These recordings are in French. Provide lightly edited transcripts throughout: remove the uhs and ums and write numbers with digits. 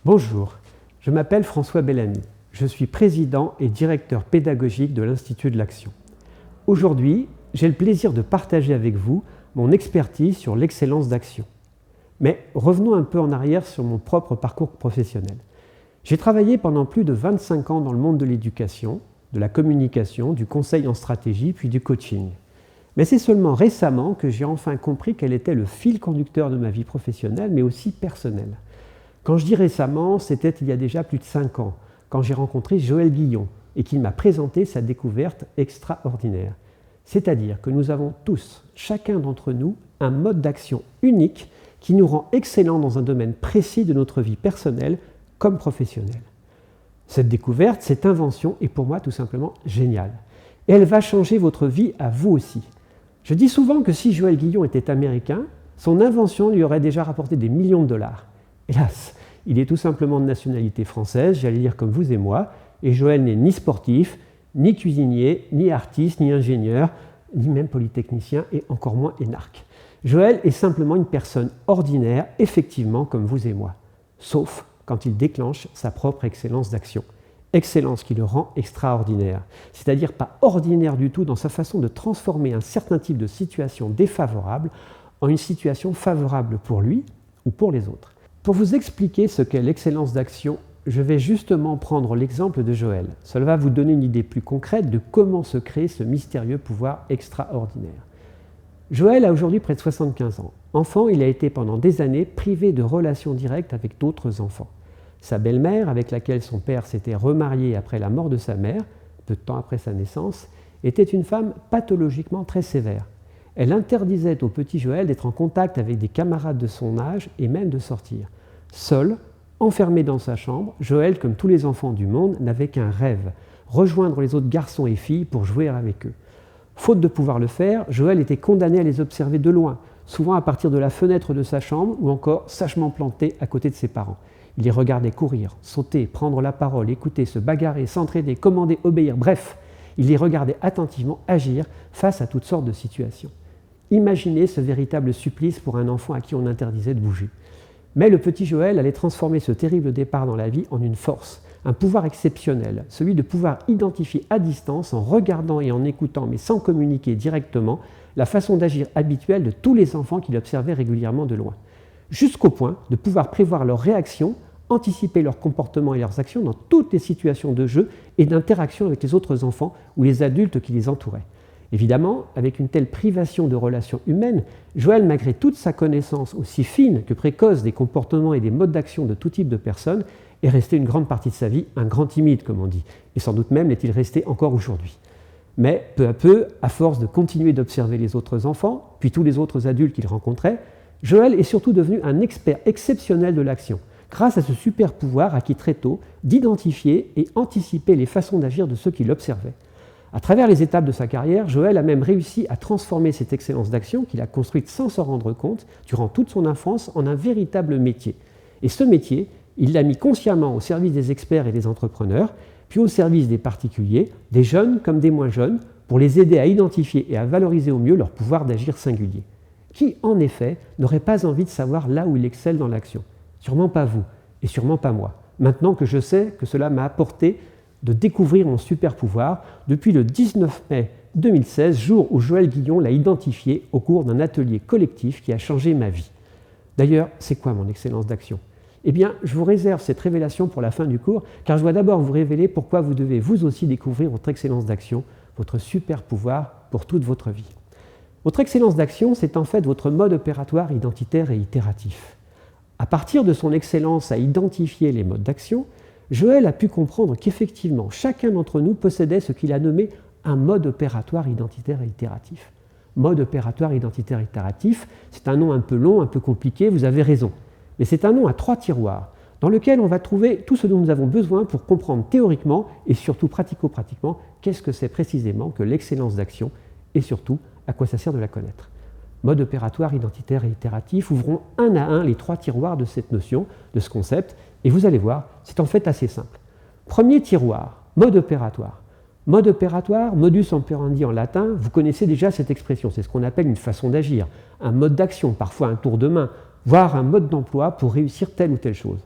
Bonjour, je m'appelle François Bellamy. Je suis président et directeur pédagogique de l'Institut de l'Action. Aujourd'hui, j'ai le plaisir de partager avec vous mon expertise sur l'excellence d'action. Mais revenons un peu en arrière sur mon propre parcours professionnel. J'ai travaillé pendant plus de 25 ans dans le monde de l'éducation, de la communication, du conseil en stratégie, puis du coaching. Mais c'est seulement récemment que j'ai enfin compris quel était le fil conducteur de ma vie professionnelle, mais aussi personnelle. Quand je dis récemment, c'était il y a déjà plus de 5 ans, quand j'ai rencontré Joël Guillon et qu'il m'a présenté sa découverte extraordinaire. C'est-à-dire que nous avons tous, chacun d'entre nous, un mode d'action unique qui nous rend excellents dans un domaine précis de notre vie personnelle comme professionnelle. Cette découverte, cette invention est pour moi tout simplement géniale. Et elle va changer votre vie à vous aussi. Je dis souvent que si Joël Guillon était américain, son invention lui aurait déjà rapporté des millions de dollars. Hélas, il est tout simplement de nationalité française, j'allais dire comme vous et moi, et Joël n'est ni sportif, ni cuisinier, ni artiste, ni ingénieur, ni même polytechnicien, et encore moins énarque. Joël est simplement une personne ordinaire, effectivement comme vous et moi, sauf quand il déclenche sa propre excellence d'action. Excellence qui le rend extraordinaire, c'est-à-dire pas ordinaire du tout dans sa façon de transformer un certain type de situation défavorable en une situation favorable pour lui ou pour les autres. Pour vous expliquer ce qu'est l'excellence d'action, je vais justement prendre l'exemple de Joël. Cela va vous donner une idée plus concrète de comment se crée ce mystérieux pouvoir extraordinaire. Joël a aujourd'hui près de 75 ans. Enfant, il a été pendant des années privé de relations directes avec d'autres enfants. Sa belle-mère, avec laquelle son père s'était remarié après la mort de sa mère, peu de temps après sa naissance, était une femme pathologiquement très sévère. Elle interdisait au petit Joël d'être en contact avec des camarades de son âge et même de sortir. Seul, enfermé dans sa chambre, Joël, comme tous les enfants du monde, n'avait qu'un rêve, rejoindre les autres garçons et filles pour jouer avec eux. Faute de pouvoir le faire, Joël était condamné à les observer de loin, souvent à partir de la fenêtre de sa chambre ou encore sagement planté à côté de ses parents. Il les regardait courir, sauter, prendre la parole, écouter, se bagarrer, s'entraider, commander, obéir, bref, il les regardait attentivement agir face à toutes sortes de situations. Imaginez ce véritable supplice pour un enfant à qui on interdisait de bouger. Mais le petit Joël allait transformer ce terrible départ dans la vie en une force, un pouvoir exceptionnel, celui de pouvoir identifier à distance, en regardant et en écoutant, mais sans communiquer directement, la façon d'agir habituelle de tous les enfants qu'il observait régulièrement de loin, jusqu'au point de pouvoir prévoir leurs réactions, anticiper leurs comportements et leurs actions dans toutes les situations de jeu et d'interaction avec les autres enfants ou les adultes qui les entouraient. Évidemment, avec une telle privation de relations humaines, Joël, malgré toute sa connaissance aussi fine que précoce des comportements et des modes d'action de tout type de personnes, est resté une grande partie de sa vie un grand timide, comme on dit, et sans doute même l'est-il resté encore aujourd'hui. Mais peu à peu, à force de continuer d'observer les autres enfants, puis tous les autres adultes qu'il rencontrait, Joël est surtout devenu un expert exceptionnel de l'action, grâce à ce super pouvoir acquis très tôt d'identifier et anticiper les façons d'agir de ceux qui l'observaient. À travers les étapes de sa carrière, Joël a même réussi à transformer cette excellence d'action qu'il a construite sans s'en rendre compte durant toute son enfance en un véritable métier. Et ce métier, il l'a mis consciemment au service des experts et des entrepreneurs, puis au service des particuliers, des jeunes comme des moins jeunes, pour les aider à identifier et à valoriser au mieux leur pouvoir d'agir singulier. Qui, en effet, n'aurait pas envie de savoir là où il excelle dans l'action ? Sûrement pas vous, et sûrement pas moi. Maintenant que je sais que cela m'a apporté de découvrir mon super pouvoir depuis le 19 mai 2016, jour où Joël Guillon l'a identifié au cours d'un atelier collectif qui a changé ma vie. D'ailleurs, c'est quoi mon excellence d'action ? Eh bien, je vous réserve cette révélation pour la fin du cours, car je dois d'abord vous révéler pourquoi vous devez vous aussi découvrir votre excellence d'action, votre super pouvoir pour toute votre vie. Votre excellence d'action, c'est en fait votre mode opératoire identitaire et itératif. À partir de son excellence à identifier les modes d'action, Joël a pu comprendre qu'effectivement, chacun d'entre nous possédait ce qu'il a nommé un mode opératoire identitaire et itératif. Mode opératoire identitaire et itératif, c'est un nom un peu long, un peu compliqué, vous avez raison. Mais c'est un nom à 3 tiroirs, dans lequel on va trouver tout ce dont nous avons besoin pour comprendre théoriquement et surtout pratico-pratiquement qu'est-ce que c'est précisément que l'excellence d'action et surtout à quoi ça sert de la connaître. Mode opératoire identitaire et itératif, ouvrons un à un les 3 tiroirs de cette notion, de ce concept, et vous allez voir, c'est en fait assez simple. Premier tiroir, mode opératoire. Mode opératoire, modus operandi en latin, vous connaissez déjà cette expression, c'est ce qu'on appelle une façon d'agir, un mode d'action, parfois un tour de main, voire un mode d'emploi pour réussir telle ou telle chose.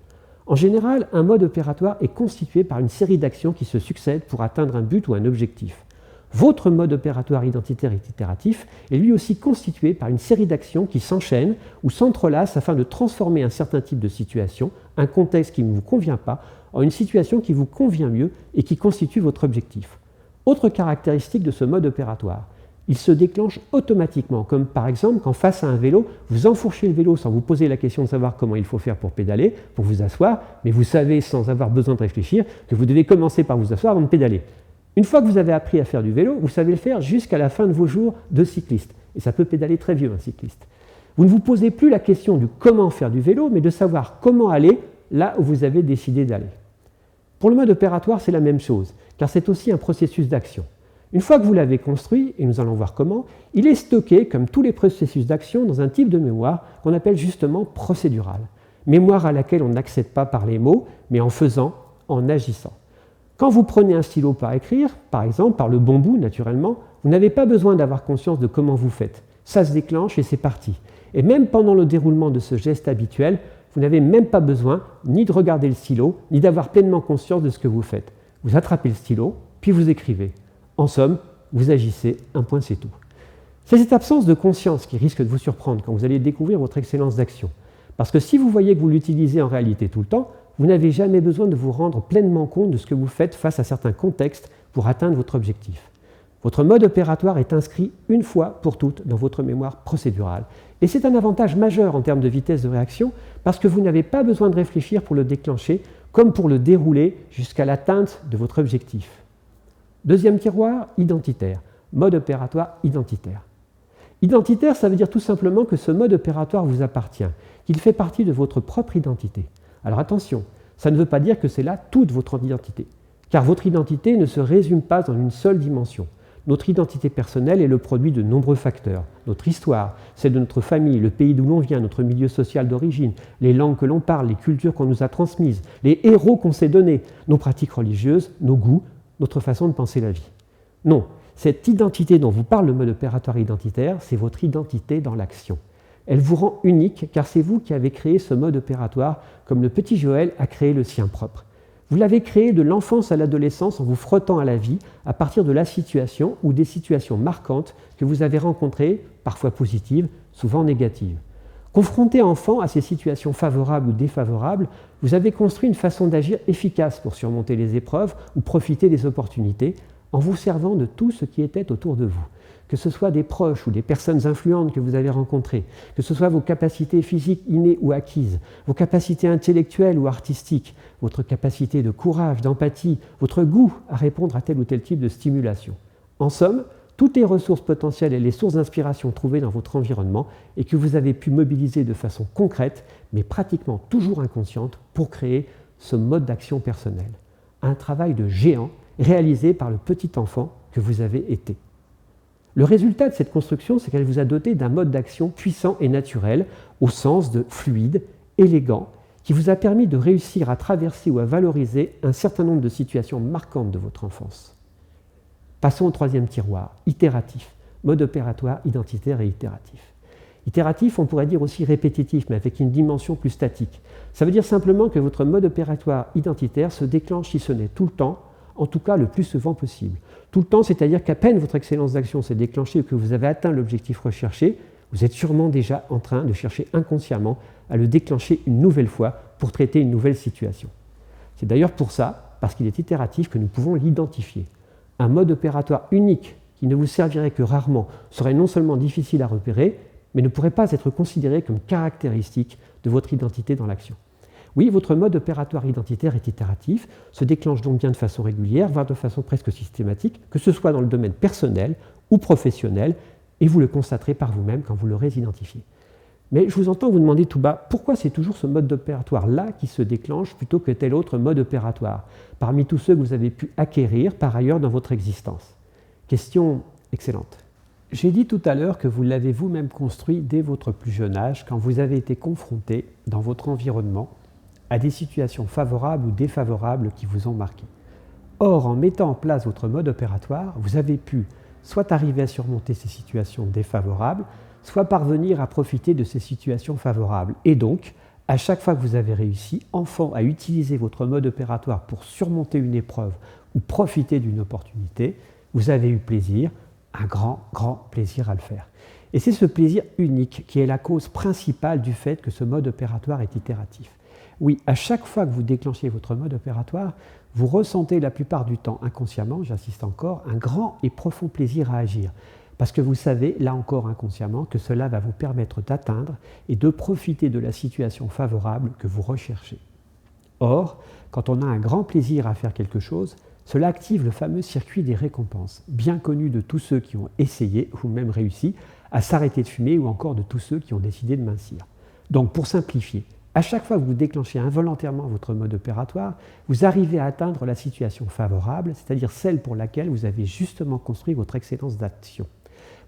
En général, un mode opératoire est constitué par une série d'actions qui se succèdent pour atteindre un but ou un objectif. Votre mode opératoire identitaire et itératif est lui aussi constitué par une série d'actions qui s'enchaînent ou s'entrelacent afin de transformer un certain type de situation, un contexte qui ne vous convient pas, en une situation qui vous convient mieux et qui constitue votre objectif. Autre caractéristique de ce mode opératoire, il se déclenche automatiquement, comme par exemple quand face à un vélo, vous enfourchez le vélo sans vous poser la question de savoir comment il faut faire pour pédaler, pour vous asseoir, mais vous savez sans avoir besoin de réfléchir que vous devez commencer par vous asseoir avant de pédaler. Une fois que vous avez appris à faire du vélo, vous savez le faire jusqu'à la fin de vos jours de cycliste. Et ça peut pédaler très vieux, un cycliste. Vous ne vous posez plus la question du comment faire du vélo, mais de savoir comment aller là où vous avez décidé d'aller. Pour le mode opératoire, c'est la même chose, car c'est aussi un processus d'action. Une fois que vous l'avez construit, et nous allons voir comment, il est stocké, comme tous les processus d'action, dans un type de mémoire qu'on appelle justement procédurale. Mémoire à laquelle on n'accède pas par les mots, mais en faisant, en agissant. Quand vous prenez un stylo pour écrire, par exemple, par le bon bout naturellement, vous n'avez pas besoin d'avoir conscience de comment vous faites. Ça se déclenche et c'est parti. Et même pendant le déroulement de ce geste habituel, vous n'avez même pas besoin ni de regarder le stylo, ni d'avoir pleinement conscience de ce que vous faites. Vous attrapez le stylo, puis vous écrivez. En somme, vous agissez, un point c'est tout. C'est cette absence de conscience qui risque de vous surprendre quand vous allez découvrir votre excellence d'action. Parce que si vous voyez que vous l'utilisez en réalité tout le temps, vous n'avez jamais besoin de vous rendre pleinement compte de ce que vous faites face à certains contextes pour atteindre votre objectif. Votre mode opératoire est inscrit une fois pour toutes dans votre mémoire procédurale. Et c'est un avantage majeur en termes de vitesse de réaction parce que vous n'avez pas besoin de réfléchir pour le déclencher comme pour le dérouler jusqu'à l'atteinte de votre objectif. Deuxième tiroir, identitaire. Mode opératoire identitaire. Identitaire, ça veut dire tout simplement que ce mode opératoire vous appartient, qu'il fait partie de votre propre identité. Alors attention, ça ne veut pas dire que c'est là toute votre identité, car votre identité ne se résume pas en une seule dimension. Notre identité personnelle est le produit de nombreux facteurs. Notre histoire, celle de notre famille, le pays d'où l'on vient, notre milieu social d'origine, les langues que l'on parle, les cultures qu'on nous a transmises, les héros qu'on s'est donnés, nos pratiques religieuses, nos goûts, notre façon de penser la vie. Non, cette identité dont vous parle le mode opératoire identitaire, c'est votre identité dans l'action. Elle vous rend unique car c'est vous qui avez créé ce mode opératoire comme le petit Joël a créé le sien propre. Vous l'avez créé de l'enfance à l'adolescence en vous frottant à la vie à partir de la situation ou des situations marquantes que vous avez rencontrées, parfois positives, souvent négatives. Confronté enfant à ces situations favorables ou défavorables, vous avez construit une façon d'agir efficace pour surmonter les épreuves ou profiter des opportunités en vous servant de tout ce qui était autour de vous. Que ce soit des proches ou des personnes influentes que vous avez rencontrées, que ce soit vos capacités physiques innées ou acquises, vos capacités intellectuelles ou artistiques, votre capacité de courage, d'empathie, votre goût à répondre à tel ou tel type de stimulation. En somme, toutes les ressources potentielles et les sources d'inspiration trouvées dans votre environnement et que vous avez pu mobiliser de façon concrète, mais pratiquement toujours inconsciente, pour créer ce mode d'action personnel. Un travail de géant réalisé par le petit enfant que vous avez été. Le résultat de cette construction, c'est qu'elle vous a doté d'un mode d'action puissant et naturel, au sens de fluide, élégant, qui vous a permis de réussir à traverser ou à valoriser un certain nombre de situations marquantes de votre enfance. Passons au troisième tiroir, itératif, mode opératoire identitaire et itératif. Itératif, on pourrait dire aussi répétitif, mais avec une dimension plus statique. Ça veut dire simplement que votre mode opératoire identitaire se déclenche, si ce n'est tout le temps, en tout cas le plus souvent possible. Tout le temps, c'est-à-dire qu'à peine votre excellence d'action s'est déclenchée et que vous avez atteint l'objectif recherché, vous êtes sûrement déjà en train de chercher inconsciemment à le déclencher une nouvelle fois pour traiter une nouvelle situation. C'est d'ailleurs pour ça, parce qu'il est itératif, que nous pouvons l'identifier. Un mode opératoire unique qui ne vous servirait que rarement serait non seulement difficile à repérer, mais ne pourrait pas être considéré comme caractéristique de votre identité dans l'action. Oui, votre mode opératoire identitaire est itératif, se déclenche donc bien de façon régulière, voire de façon presque systématique, que ce soit dans le domaine personnel ou professionnel, et vous le constaterez par vous-même quand vous l'aurez identifié. Mais je vous entends vous demander tout bas, pourquoi c'est toujours ce mode opératoire-là qui se déclenche plutôt que tel autre mode opératoire, parmi tous ceux que vous avez pu acquérir par ailleurs dans votre existence? Question excellente. J'ai dit tout à l'heure que vous l'avez vous-même construit dès votre plus jeune âge, quand vous avez été confronté dans votre environnement à des situations favorables ou défavorables qui vous ont marqué. Or, en mettant en place votre mode opératoire, vous avez pu soit arriver à surmonter ces situations défavorables, soit parvenir à profiter de ces situations favorables, et donc À chaque fois que vous avez réussi, enfant, à utiliser votre mode opératoire pour surmonter une épreuve ou profiter d'une opportunité, vous avez eu plaisir, un grand, grand plaisir à le faire. Et c'est ce plaisir unique qui est la cause principale du fait que ce mode opératoire est itératif. Oui, à chaque fois que vous déclenchez votre mode opératoire, vous ressentez la plupart du temps inconsciemment, j'insiste encore, un grand et profond plaisir à agir. Parce que vous savez, là encore inconsciemment, que cela va vous permettre d'atteindre et de profiter de la situation favorable que vous recherchez. Or, quand on a un grand plaisir à faire quelque chose, cela active le fameux circuit des récompenses, bien connu de tous ceux qui ont essayé ou même réussi à s'arrêter de fumer ou encore de tous ceux qui ont décidé de mincir. Donc, pour simplifier, à chaque fois que vous déclenchez involontairement votre mode opératoire, vous arrivez à atteindre la situation favorable, c'est-à-dire celle pour laquelle vous avez justement construit votre excellence d'action.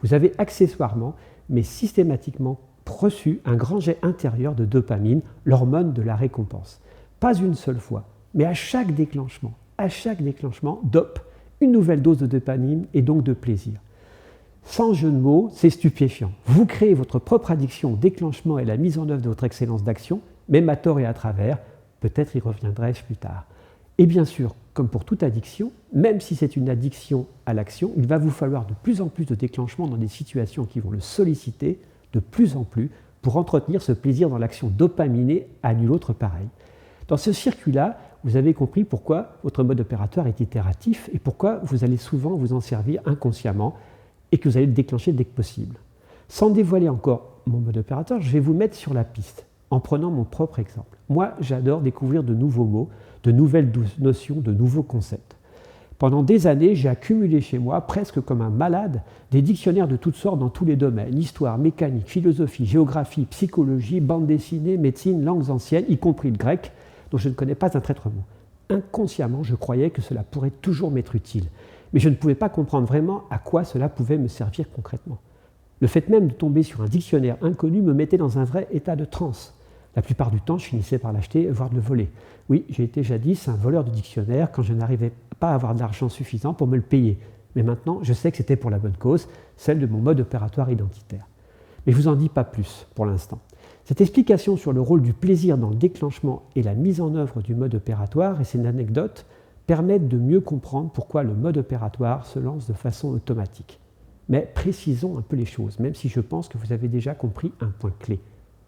Vous avez accessoirement, mais systématiquement, reçu un grand jet intérieur de dopamine, l'hormone de la récompense. Pas une seule fois, mais à chaque déclenchement, DOP, une nouvelle dose de dopamine et donc de plaisir. Sans jeu de mots, c'est stupéfiant. Vous créez votre propre addiction au déclenchement et la mise en œuvre de votre excellence d'action, même à tort et à travers, peut-être y reviendrai-je plus tard. Et bien sûr, comme pour toute addiction, même si c'est une addiction à l'action, il va vous falloir de plus en plus de déclenchements dans des situations qui vont le solliciter de plus en plus pour entretenir ce plaisir dans l'action dopaminée à nul autre pareil. Dans ce circuit-là, vous avez compris pourquoi votre mode opératoire est itératif et pourquoi vous allez souvent vous en servir inconsciemment et que vous allez le déclencher dès que possible. Sans dévoiler encore mon mode opératoire, je vais vous mettre sur la piste en prenant mon propre exemple. Moi, j'adore découvrir de nouveaux mots, de nouvelles notions, de nouveaux concepts. Pendant des années, j'ai accumulé chez moi, presque comme un malade, des dictionnaires de toutes sortes dans tous les domaines, histoire, mécanique, philosophie, géographie, psychologie, bande dessinée, médecine, langues anciennes, y compris le grec, dont je ne connais pas un traître mot. Inconsciemment, je croyais que cela pourrait toujours m'être utile, mais je ne pouvais pas comprendre vraiment à quoi cela pouvait me servir concrètement. Le fait même de tomber sur un dictionnaire inconnu me mettait dans un vrai état de transe. La plupart du temps, je finissais par l'acheter, voire de le voler. Oui, j'ai été jadis un voleur de dictionnaire quand je n'arrivais pas à avoir de l'argent suffisant pour me le payer. Mais maintenant, je sais que c'était pour la bonne cause, celle de mon mode opératoire identitaire. Mais je ne vous en dis pas plus pour l'instant. Cette explication sur le rôle du plaisir dans le déclenchement et la mise en œuvre du mode opératoire et ces anecdotes permettent de mieux comprendre pourquoi le mode opératoire se lance de façon automatique. Mais précisons un peu les choses, même si je pense que vous avez déjà compris un point clé.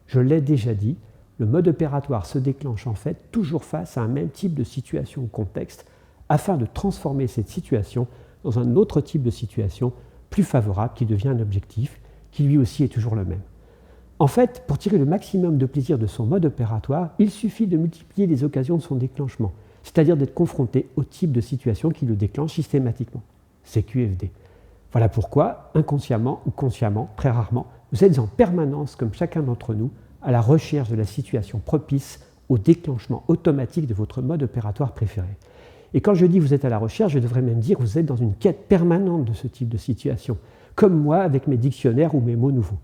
Je l'ai déjà dit, le mode opératoire se déclenche en fait toujours face à un même type de situation ou contexte afin de transformer cette situation dans un autre type de situation plus favorable qui devient un objectif qui lui aussi est toujours le même. En fait, pour tirer le maximum de plaisir de son mode opératoire, il suffit de multiplier les occasions de son déclenchement, c'est-à-dire d'être confronté au type de situation qui le déclenche systématiquement. C'est QFD. Voilà pourquoi, inconsciemment ou consciemment, très rarement, vous êtes en permanence, comme chacun d'entre nous, à la recherche de la situation propice au déclenchement automatique de votre mode opératoire préféré. Et quand je dis vous êtes à la recherche, je devrais même dire que vous êtes dans une quête permanente de ce type de situation, comme moi avec mes dictionnaires ou mes mots nouveaux.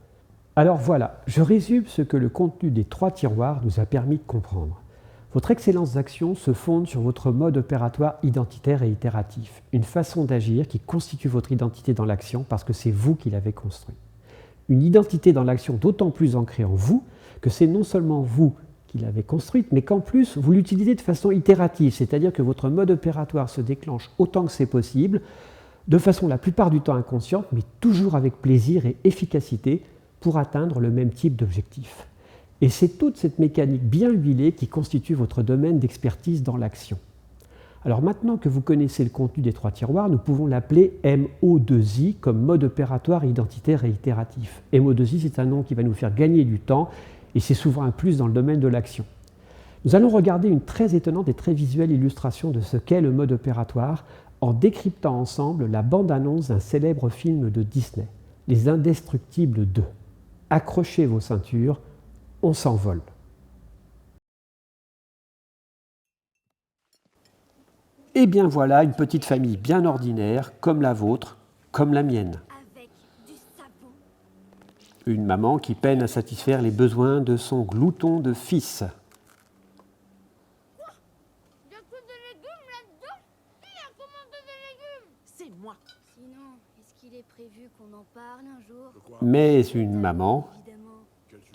Alors voilà, je résume ce que le contenu des 3 tiroirs nous a permis de comprendre. Votre excellence d'action se fonde sur votre mode opératoire identitaire et itératif, une façon d'agir qui constitue votre identité dans l'action parce que c'est vous qui l'avez construit. Une identité dans l'action d'autant plus ancrée en vous que c'est non seulement vous qui l'avez construite, mais qu'en plus vous l'utilisez de façon itérative, c'est-à-dire que votre mode opératoire se déclenche autant que c'est possible, de façon la plupart du temps inconsciente, mais toujours avec plaisir et efficacité pour atteindre le même type d'objectif. Et c'est toute cette mécanique bien huilée qui constitue votre domaine d'expertise dans l'action. Alors maintenant que vous connaissez le contenu des 3 tiroirs, nous pouvons l'appeler MO2I comme mode opératoire identitaire et itératif. MO2I, c'est un nom qui va nous faire gagner du temps et c'est souvent un plus dans le domaine de l'action. Nous allons regarder une très étonnante et très visuelle illustration de ce qu'est le mode opératoire en décryptant ensemble la bande-annonce d'un célèbre film de Disney, Les Indestructibles 2. Accrochez vos ceintures, on s'envole. Et bien voilà une petite famille bien ordinaire, comme la vôtre, comme la mienne. Avec du savon. Une maman qui peine à satisfaire les besoins de son glouton de fils. Il y a que des légumes là-dedans. Qui a commandé des légumes? C'est moi. Sinon, est-ce qu'il est prévu qu'on en parle un jour? Mais une maman Évidemment.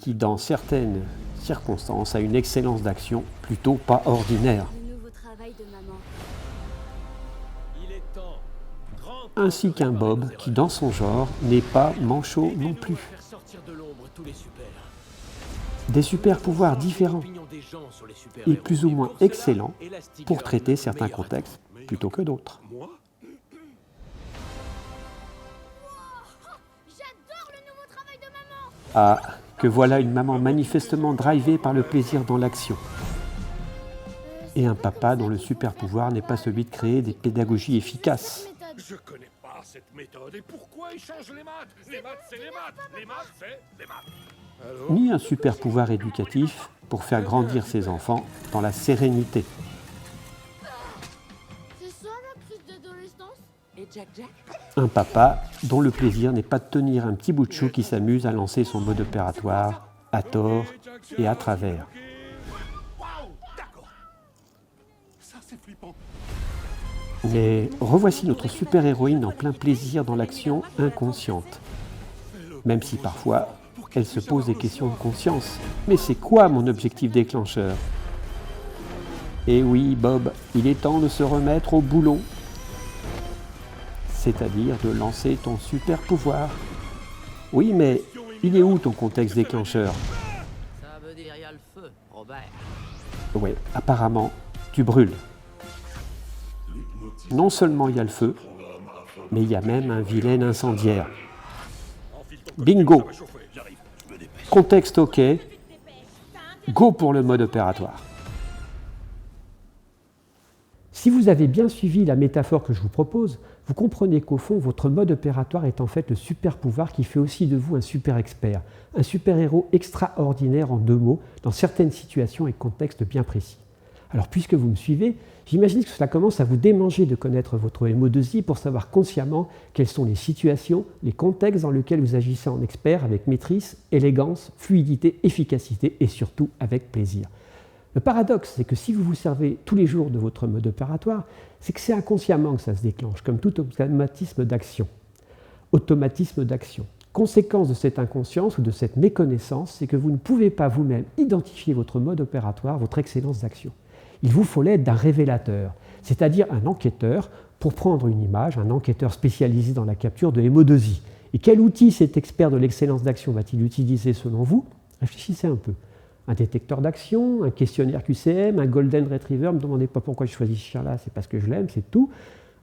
qui, dans certaines circonstances, a une excellence d'action plutôt pas ordinaire. Le nouveau travail de maman. Ainsi qu'un Bob qui, dans son genre, n'est pas manchot non plus. Des super-pouvoirs différents et plus ou moins excellents pour traiter certains contextes plutôt que d'autres. J'adore le nouveau travail de maman. Ah, que voilà une maman manifestement drivée par le plaisir dans l'action. Et un papa dont le super-pouvoir n'est pas celui de créer des pédagogies efficaces. Je connais pas cette méthode. Et pourquoi ils changent les maths? Les maths, c'est les maths. Les maths, c'est les maths. Allô? Ni un super-pouvoir éducatif pour faire grandir ses enfants dans la sérénité. C'est ça la crise d'adolescence? Et Jack Jack? Un papa dont le plaisir n'est pas de tenir un petit bout de chou qui s'amuse à lancer son mode opératoire à tort et à travers. Waouh, d'accord. Ça, c'est flippant. Mais revoici notre super-héroïne en plein plaisir dans l'action inconsciente. Même si parfois, elle se pose des questions de conscience. Mais c'est quoi mon objectif déclencheur? Eh oui, Bob, il est temps de se remettre au boulot. C'est-à-dire de lancer ton super-pouvoir. Oui, mais il est où ton contexte déclencheur? Ça veut dire il y a le feu, Robert. Oui, apparemment, tu brûles. Non seulement il y a le feu, mais il y a même un vilain incendiaire. Bingo! Contexte OK. Go pour le mode opératoire. Si vous avez bien suivi la métaphore que je vous propose, vous comprenez qu'au fond, votre mode opératoire est en fait le super pouvoir qui fait aussi de vous un super expert, un super héros extraordinaire en 2 mots, dans certaines situations et contextes bien précis. Alors, puisque vous me suivez, j'imagine que cela commence à vous démanger de connaître votre MO2I pour savoir consciemment quelles sont les situations, les contextes dans lesquels vous agissez en expert avec maîtrise, élégance, fluidité, efficacité et surtout avec plaisir. Le paradoxe, c'est que si vous vous servez tous les jours de votre mode opératoire, c'est que c'est inconsciemment que ça se déclenche, comme tout automatisme d'action. Automatisme d'action. Conséquence de cette inconscience ou de cette méconnaissance, c'est que vous ne pouvez pas vous-même identifier votre mode opératoire, votre excellence d'action. Il vous faut l'aide d'un révélateur, c'est-à-dire un enquêteur pour prendre une image, un enquêteur spécialisé dans la capture de MO2I. Et quel outil cet expert de l'excellence d'action va-t-il utiliser selon vous? Réfléchissez un peu. Un détecteur d'action, un questionnaire QCM, un Golden Retriever, ne me demandez pas pourquoi je choisis ce chien-là, c'est parce que je l'aime, c'est tout.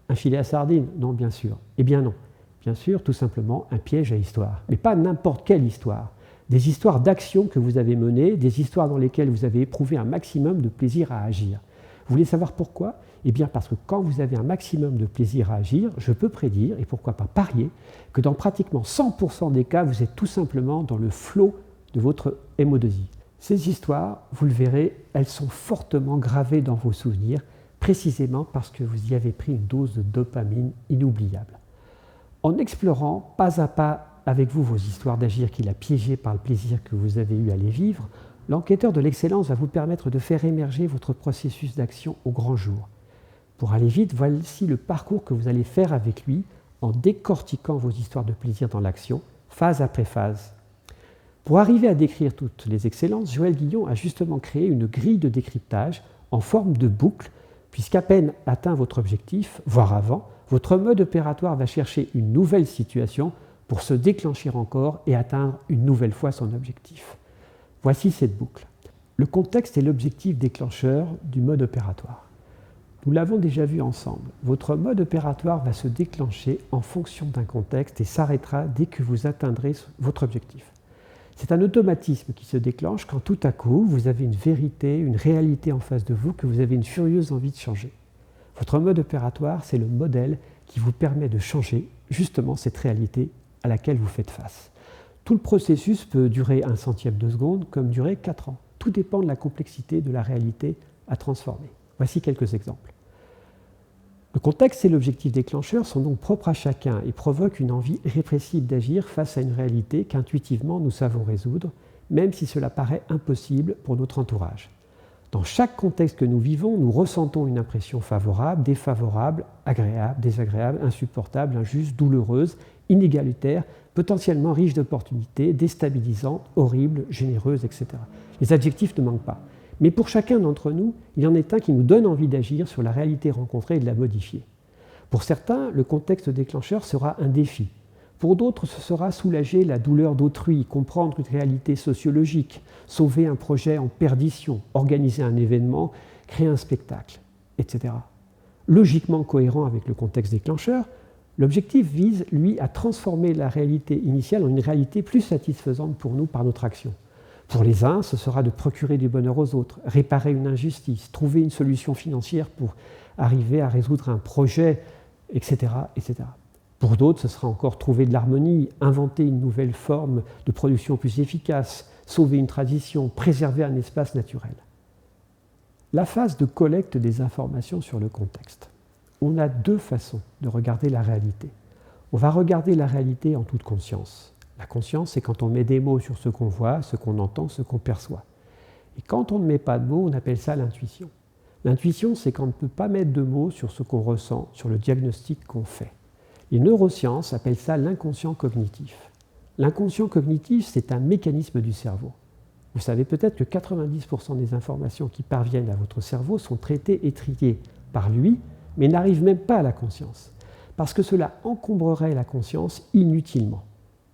Un filet à sardines? Non, bien sûr. Eh bien non. Bien sûr, tout simplement un piège à histoire. Mais pas n'importe quelle histoire. Des histoires d'action que vous avez menées, des histoires dans lesquelles vous avez éprouvé un maximum de plaisir à agir. Vous voulez savoir pourquoi? Eh bien parce que quand vous avez un maximum de plaisir à agir, je peux prédire, et pourquoi pas parier, que dans pratiquement 100% des cas, vous êtes tout simplement dans le flot de votre MO2I. Ces histoires, vous le verrez, elles sont fortement gravées dans vos souvenirs, précisément parce que vous y avez pris une dose de dopamine inoubliable. En explorant pas à pas avec vous vos histoires d'agir qu'il a piégées par le plaisir que vous avez eu à les vivre, l'enquêteur de l'excellence va vous permettre de faire émerger votre processus d'action au grand jour. Pour aller vite, voici le parcours que vous allez faire avec lui en décortiquant vos histoires de plaisir dans l'action, phase après phase. Pour arriver à décrire toutes les excellences, Joël Guillon a justement créé une grille de décryptage en forme de boucle, puisqu'à peine atteint votre objectif, voire avant, votre mode opératoire va chercher une nouvelle situation pour se déclencher encore et atteindre une nouvelle fois son objectif. Voici cette boucle. Le contexte est l'objectif déclencheur du mode opératoire. Nous l'avons déjà vu ensemble. Votre mode opératoire va se déclencher en fonction d'un contexte et s'arrêtera dès que vous atteindrez votre objectif. C'est un automatisme qui se déclenche quand tout à coup, vous avez une vérité, une réalité en face de vous que vous avez une furieuse envie de changer. Votre mode opératoire, c'est le modèle qui vous permet de changer justement cette réalité à laquelle vous faites face. Tout le processus peut durer 1/100 de seconde comme durer 4 ans. Tout dépend de la complexité de la réalité à transformer. Voici quelques exemples. Le contexte et l'objectif déclencheur sont donc propres à chacun et provoquent une envie irrépressible d'agir face à une réalité qu'intuitivement nous savons résoudre, même si cela paraît impossible pour notre entourage. Dans chaque contexte que nous vivons, nous ressentons une impression favorable, défavorable, agréable, désagréable, insupportable, injuste, douloureuse, inégalitaire, potentiellement riche d'opportunités, déstabilisante, horrible, généreuse, etc. Les adjectifs ne manquent pas. Mais pour chacun d'entre nous, il y en est un qui nous donne envie d'agir sur la réalité rencontrée et de la modifier. Pour certains, le contexte déclencheur sera un défi. Pour d'autres, ce sera soulager la douleur d'autrui, comprendre une réalité sociologique, sauver un projet en perdition, organiser un événement, créer un spectacle, etc. Logiquement cohérent avec le contexte déclencheur, l'objectif vise, lui, à transformer la réalité initiale en une réalité plus satisfaisante pour nous par notre action. Pour les uns, ce sera de procurer du bonheur aux autres, réparer une injustice, trouver une solution financière pour arriver à résoudre un projet, etc., etc. Pour d'autres, ce sera encore trouver de l'harmonie, inventer une nouvelle forme de production plus efficace, sauver une tradition, préserver un espace naturel. La phase de collecte des informations sur le contexte. On a deux façons de regarder la réalité. On va regarder la réalité en toute conscience. La conscience, c'est quand on met des mots sur ce qu'on voit, ce qu'on entend, ce qu'on perçoit. Et quand on ne met pas de mots, on appelle ça l'intuition. L'intuition, c'est quand on ne peut pas mettre de mots sur ce qu'on ressent, sur le diagnostic qu'on fait. Les neurosciences appellent ça l'inconscient cognitif. L'inconscient cognitif, c'est un mécanisme du cerveau. Vous savez peut-être que 90% des informations qui parviennent à votre cerveau sont traitées et triées par lui, mais n'arrivent même pas à la conscience, parce que cela encombrerait la conscience inutilement.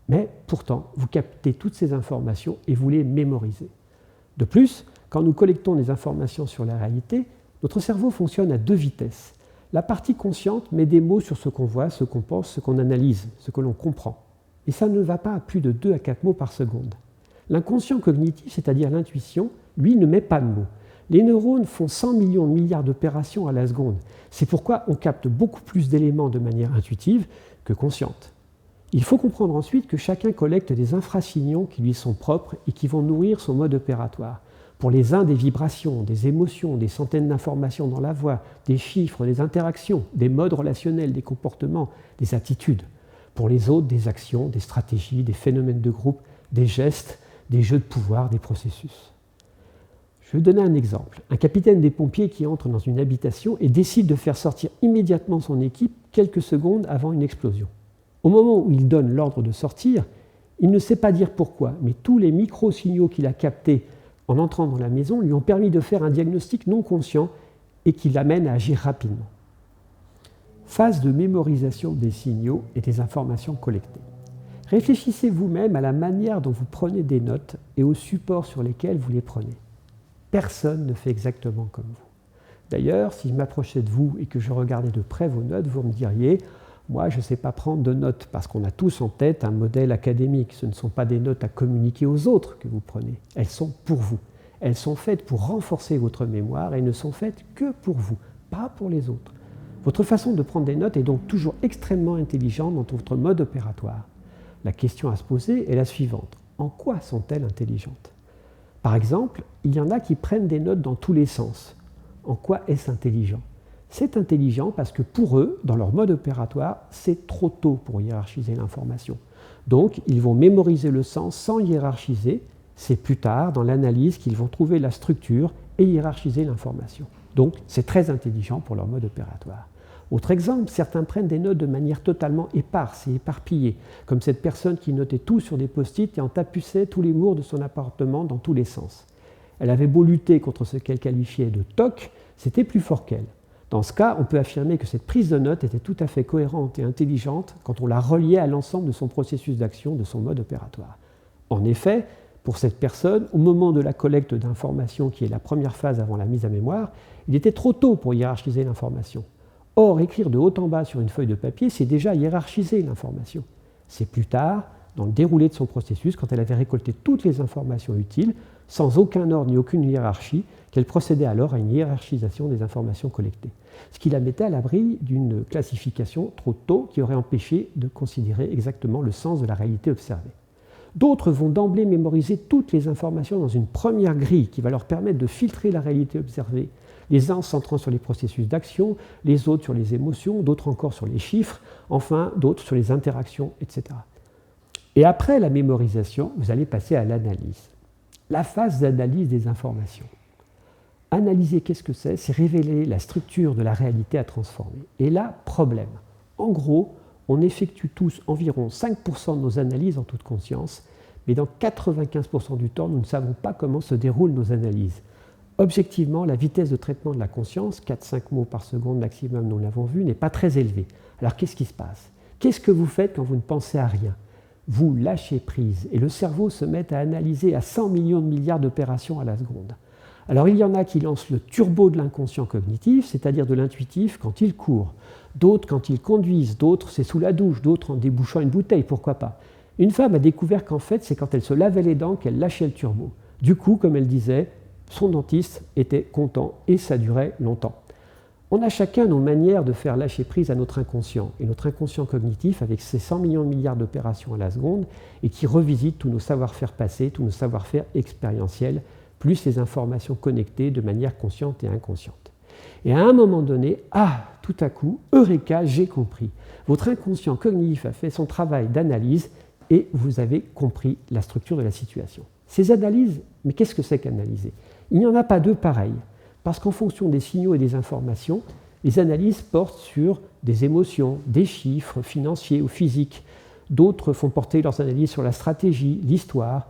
Mais pourtant, vous captez toutes ces informations et vous les mémorisez. De plus, quand nous collectons des informations sur la réalité, notre cerveau fonctionne à deux vitesses. La partie consciente met des mots sur ce qu'on voit, ce qu'on pense, ce qu'on analyse, ce que l'on comprend. Et ça ne va pas à plus de 2 à 4 mots par seconde. L'inconscient cognitif, c'est-à-dire l'intuition, lui ne met pas de mots. Les neurones font 100 millions de milliards d'opérations à la seconde. C'est pourquoi on capte beaucoup plus d'éléments de manière intuitive que consciente. Il faut comprendre ensuite que chacun collecte des infrasignaux qui lui sont propres et qui vont nourrir son mode opératoire. Pour les uns, des vibrations, des émotions, des centaines d'informations dans la voix, des chiffres, des interactions, des modes relationnels, des comportements, des attitudes. Pour les autres, des actions, des stratégies, des phénomènes de groupe, des gestes, des jeux de pouvoir, des processus. Je vais vous donner un exemple. Un capitaine des pompiers qui entre dans une habitation et décide de faire sortir immédiatement son équipe quelques secondes avant une explosion. Au moment où il donne l'ordre de sortir, il ne sait pas dire pourquoi, mais tous les micro-signaux qu'il a captés en entrant dans la maison lui ont permis de faire un diagnostic non conscient et qui l'amène à agir rapidement. Phase de mémorisation des signaux et des informations collectées. Réfléchissez vous-même à la manière dont vous prenez des notes et aux supports sur lesquels vous les prenez. Personne ne fait exactement comme vous. D'ailleurs, si je m'approchais de vous et que je regardais de près vos notes, vous me diriez « Moi, je ne sais pas prendre de notes » parce qu'on a tous en tête un modèle académique. Ce ne sont pas des notes à communiquer aux autres que vous prenez. Elles sont pour vous. Elles sont faites pour renforcer votre mémoire et ne sont faites que pour vous, pas pour les autres. Votre façon de prendre des notes est donc toujours extrêmement intelligente dans votre mode opératoire. La question à se poser est la suivante. En quoi sont-elles intelligentes ? Par exemple, il y en a qui prennent des notes dans tous les sens. En quoi est-ce intelligent ? C'est intelligent parce que pour eux, dans leur mode opératoire, c'est trop tôt pour hiérarchiser l'information. Donc, ils vont mémoriser le sens sans hiérarchiser. C'est plus tard, dans l'analyse, qu'ils vont trouver la structure et hiérarchiser l'information. Donc, c'est très intelligent pour leur mode opératoire. Autre exemple, certains prennent des notes de manière totalement éparse et éparpillée, comme cette personne qui notait tout sur des post-it et en tapissait tous les murs de son appartement dans tous les sens. Elle avait beau lutter contre ce qu'elle qualifiait de toc, c'était plus fort qu'elle. Dans ce cas, on peut affirmer que cette prise de notes était tout à fait cohérente et intelligente quand on la reliait à l'ensemble de son processus d'action, de son mode opératoire. En effet, pour cette personne, au moment de la collecte d'informations, qui est la première phase avant la mise à mémoire, il était trop tôt pour hiérarchiser l'information. Or, écrire de haut en bas sur une feuille de papier, c'est déjà hiérarchiser l'information. C'est plus tard, dans le déroulé de son processus, quand elle avait récolté toutes les informations utiles, sans aucun ordre ni aucune hiérarchie, qu'elle procédait alors à une hiérarchisation des informations collectées. Ce qui la mettait à l'abri d'une classification trop tôt qui aurait empêché de considérer exactement le sens de la réalité observée. D'autres vont d'emblée mémoriser toutes les informations dans une première grille qui va leur permettre de filtrer la réalité observée, les uns centrant sur les processus d'action, les autres sur les émotions, d'autres encore sur les chiffres, enfin d'autres sur les interactions, etc. Et après la mémorisation, vous allez passer à l'analyse. La phase d'analyse des informations. Analyser, qu'est-ce que c'est ? C'est révéler la structure de la réalité à transformer. Et là, problème. En gros, On effectue tous environ 5% de nos analyses en toute conscience, mais dans 95% du temps, nous ne savons pas comment se déroulent nos analyses. Objectivement, la vitesse de traitement de la conscience, 4-5 mots par seconde maximum, nous l'avons vu, n'est pas très élevée. Alors qu'est-ce qui se passe? Qu'est-ce que vous faites quand vous ne pensez à rien? Vous lâchez prise et le cerveau se met à analyser à 100 millions de milliards d'opérations à la seconde. Alors il y en a qui lancent le turbo de l'inconscient cognitif, c'est-à-dire de l'intuitif quand ils courent, d'autres quand ils conduisent, d'autres c'est sous la douche, d'autres en débouchant une bouteille, pourquoi pas. Une femme a découvert qu'en fait c'est quand elle se lavait les dents qu'elle lâchait le turbo. Du coup, comme elle disait, son dentiste était content et ça durait longtemps. On a chacun nos manières de faire lâcher prise à notre inconscient, et notre inconscient cognitif, avec ses 100 millions de milliards d'opérations à la seconde, et qui revisite tous nos savoir-faire passés, tous nos savoir-faire expérientiels, plus les informations connectées de manière consciente et inconsciente. Et à un moment donné, tout à coup, eureka, j'ai compris. Votre inconscient cognitif a fait son travail d'analyse et vous avez compris la structure de la situation. Ces analyses, mais qu'est-ce que c'est qu'analyser? Il n'y en a pas deux pareilles. Parce qu'en fonction des signaux et des informations, les analyses portent sur des émotions, des chiffres financiers ou physiques. D'autres font porter leurs analyses sur la stratégie, l'histoire.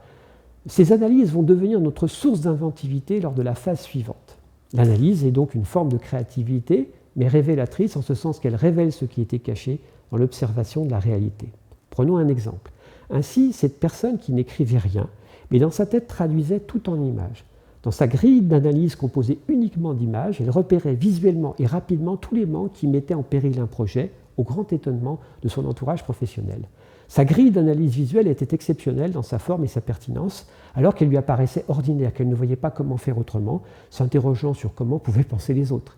Ces analyses vont devenir notre source d'inventivité lors de la phase suivante. L'analyse est donc une forme de créativité, mais révélatrice en ce sens qu'elle révèle ce qui était caché dans l'observation de la réalité. Prenons un exemple. Ainsi, cette personne qui n'écrivait rien, mais dans sa tête traduisait tout en images. Dans sa grille d'analyse composée uniquement d'images, elle repérait visuellement et rapidement tous les manques qui mettaient en péril un projet, au grand étonnement de son entourage professionnel. Sa grille d'analyse visuelle était exceptionnelle dans sa forme et sa pertinence, alors qu'elle lui apparaissait ordinaire, qu'elle ne voyait pas comment faire autrement, s'interrogeant sur comment pouvaient penser les autres.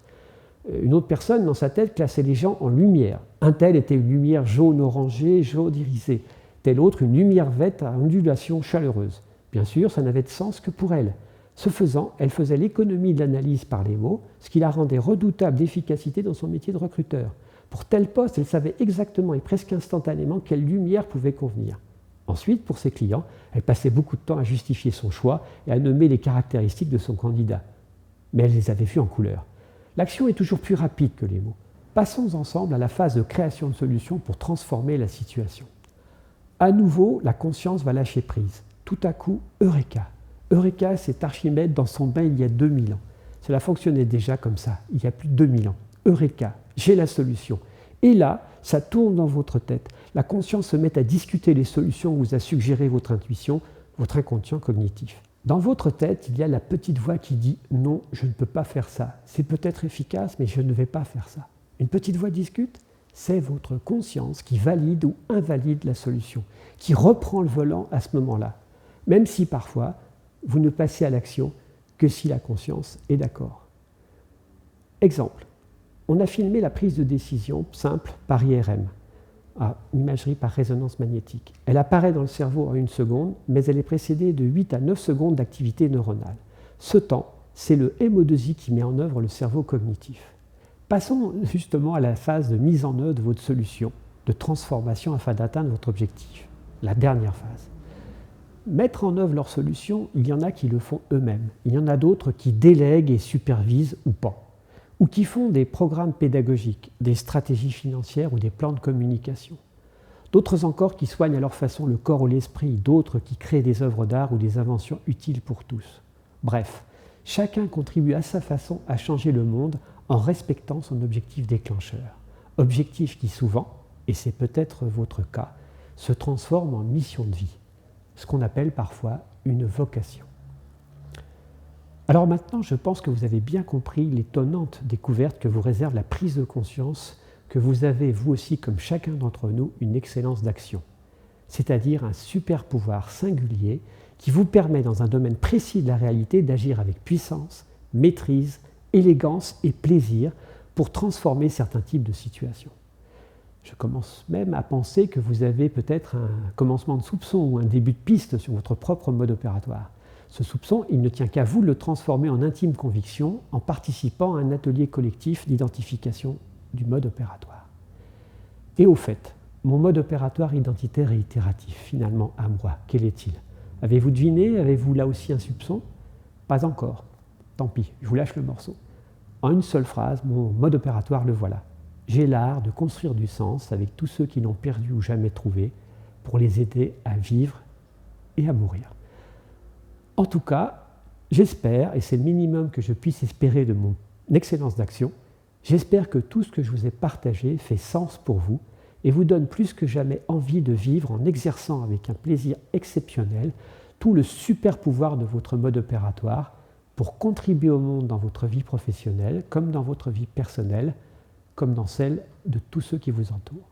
Une autre personne, dans sa tête, classait les gens en lumière. Un tel était une lumière jaune-orangée, jaune irisée. Tel autre, une lumière verte à ondulation chaleureuse. Bien sûr, ça n'avait de sens que pour elle. Ce faisant, elle faisait l'économie de l'analyse par les mots, ce qui la rendait redoutable d'efficacité dans son métier de recruteur. Pour tel poste, elle savait exactement et presque instantanément quelle lumière pouvait convenir. Ensuite, pour ses clients, elle passait beaucoup de temps à justifier son choix et à nommer les caractéristiques de son candidat. Mais elle les avait vues en couleur. L'action est toujours plus rapide que les mots. Passons ensemble à la phase de création de solutions pour transformer la situation. À nouveau, la conscience va lâcher prise. Tout à coup, eureka! Eureka, c'est Archimède dans son bain il y a 2000 ans. Cela fonctionnait déjà comme ça, il y a plus de 2000 ans. Eureka, j'ai la solution. Et là, ça tourne dans votre tête. La conscience se met à discuter les solutions que vous a suggérées votre intuition, votre inconscient cognitif. Dans votre tête, il y a la petite voix qui dit « Non, je ne peux pas faire ça. C'est peut-être efficace, mais je ne vais pas faire ça. » Une petite voix discute? C'est votre conscience qui valide ou invalide la solution, qui reprend le volant à ce moment-là. Même si parfois, vous ne passez à l'action que si la conscience est d'accord. Exemple, on a filmé la prise de décision simple par IRM, imagerie par résonance magnétique. Elle apparaît dans le cerveau en 1 seconde, mais elle est précédée de 8 à 9 secondes d'activité neuronale. Ce temps, c'est le MO2I qui met en œuvre le cerveau cognitif. Passons justement à la phase de mise en œuvre de votre solution, de transformation afin d'atteindre votre objectif, la dernière phase. Mettre en œuvre leur solution, il y en a qui le font eux-mêmes. Il y en a d'autres qui délèguent et supervisent ou pas. Ou qui font des programmes pédagogiques, des stratégies financières ou des plans de communication. D'autres encore qui soignent à leur façon le corps ou l'esprit. D'autres qui créent des œuvres d'art ou des inventions utiles pour tous. Bref, chacun contribue à sa façon à changer le monde en respectant son objectif déclencheur. Objectif qui souvent, et c'est peut-être votre cas, se transforme en mission de vie. Ce qu'on appelle parfois une vocation. Alors maintenant, je pense que vous avez bien compris l'étonnante découverte que vous réserve la prise de conscience que vous avez, vous aussi, comme chacun d'entre nous, une excellence d'action, c'est-à-dire un super pouvoir singulier qui vous permet, dans un domaine précis de la réalité, d'agir avec puissance, maîtrise, élégance et plaisir pour transformer certains types de situations. Je commence même à penser que vous avez peut-être un commencement de soupçon ou un début de piste sur votre propre mode opératoire. Ce soupçon, il ne tient qu'à vous de le transformer en intime conviction en participant à un atelier collectif d'identification du mode opératoire. Et au fait, mon mode opératoire identitaire et itératif, finalement à moi, quel est-il? Avez-vous deviné? Avez-vous là aussi un soupçon? Pas encore. Tant pis, je vous lâche le morceau. En une seule phrase, mon mode opératoire, le voilà. j'ai l'art de construire du sens avec tous ceux qui l'ont perdu ou jamais trouvé pour les aider à vivre et à mourir. En tout cas, j'espère, et c'est le minimum que je puisse espérer de mon excellence d'action, j'espère que tout ce que je vous ai partagé fait sens pour vous et vous donne plus que jamais envie de vivre en exerçant avec un plaisir exceptionnel tout le super pouvoir de votre mode opératoire pour contribuer au monde dans votre vie professionnelle, comme dans votre vie personnelle, comme dans celle de tous ceux qui vous entourent.